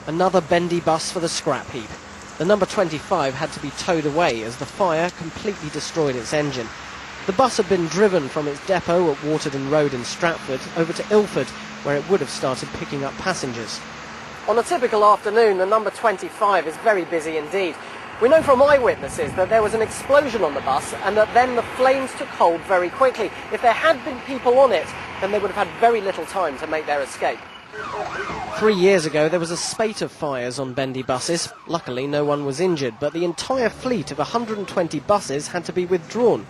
Another bendy bus for the scrap heap. The number 25 had to be towed away as the fire completely destroyed its engine. The bus had been driven from its depot at Waterden Road in Stratford over to Ilford, where it would have started picking up passengers. On a typical afternoon, the number 25 is very busy indeed. We know from eyewitnesses that there was an explosion on the bus and that then the flames took hold very quickly. If there had been people on it, then they would have had very little time to make their escape. 3 years ago, there was a spate of fires on Bendy Buses. Luckily, no one was injured, but the entire fleet of 120 buses had to be withdrawn.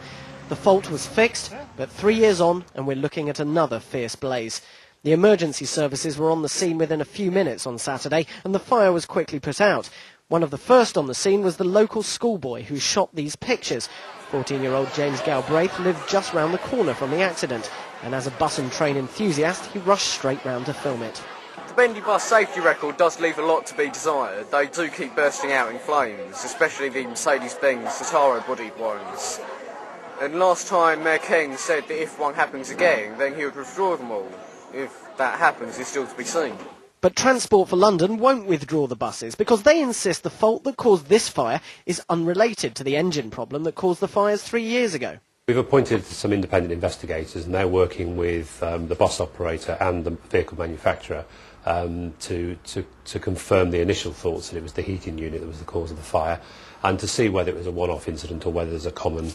The fault was fixed, but 3 years on, and we're looking at another fierce blaze. The emergency services were on the scene within a few minutes on Saturday, and the fire was quickly put out. One of the first on the scene was the local schoolboy who shot these pictures. 14-year-old James Galbraith lived just round the corner from the accident, and as a bus and train enthusiast, he rushed straight round to film it. The Bendy bus safety record does leave a lot to be desired. They do keep bursting out in flames, especially the Mercedes-Benz Citaro-bodied ones. And last time Mayor King said that if one happens again, then he would withdraw them all. If that happens, it's still to be seen. But Transport for London won't withdraw the buses because they insist the fault that caused this fire is unrelated to the engine problem that caused the fires 3 years ago. We've appointed some independent investigators and they're working with the bus operator and the vehicle manufacturer to confirm the initial thoughts that it was the heating unit that was the cause of the fire and to see whether it was a one-off incident or whether there's a common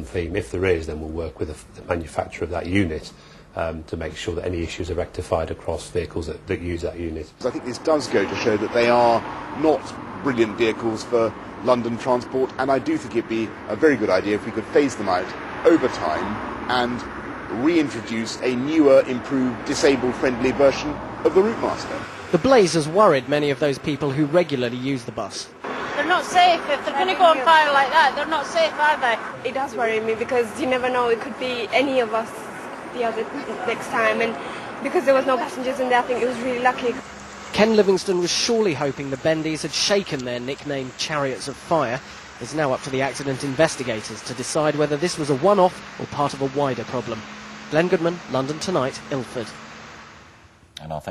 theme. If there is, then we'll work with the manufacturer of that unit to make sure that any issues are rectified across vehicles that use that unit. I think this does go to show that they are not brilliant vehicles for London transport, and I do think it'd be a very good idea if we could phase them out over time and reintroduce a newer, improved, disabled-friendly version of the Routemaster. The blaze has worried many of those people who regularly use the bus. They're not safe. If they're going to go on fire like that, they're not safe, are they? It does worry me because you never know, it could be any of us the other next time, and because there was no passengers in there, I think it was really lucky. Ken Livingstone was surely hoping the Bendies had shaken their nickname Chariots of Fire. It's now up to the accident investigators to decide whether this was a one-off or part of a wider problem. Glenn Goodman, London Tonight, Ilford. And I think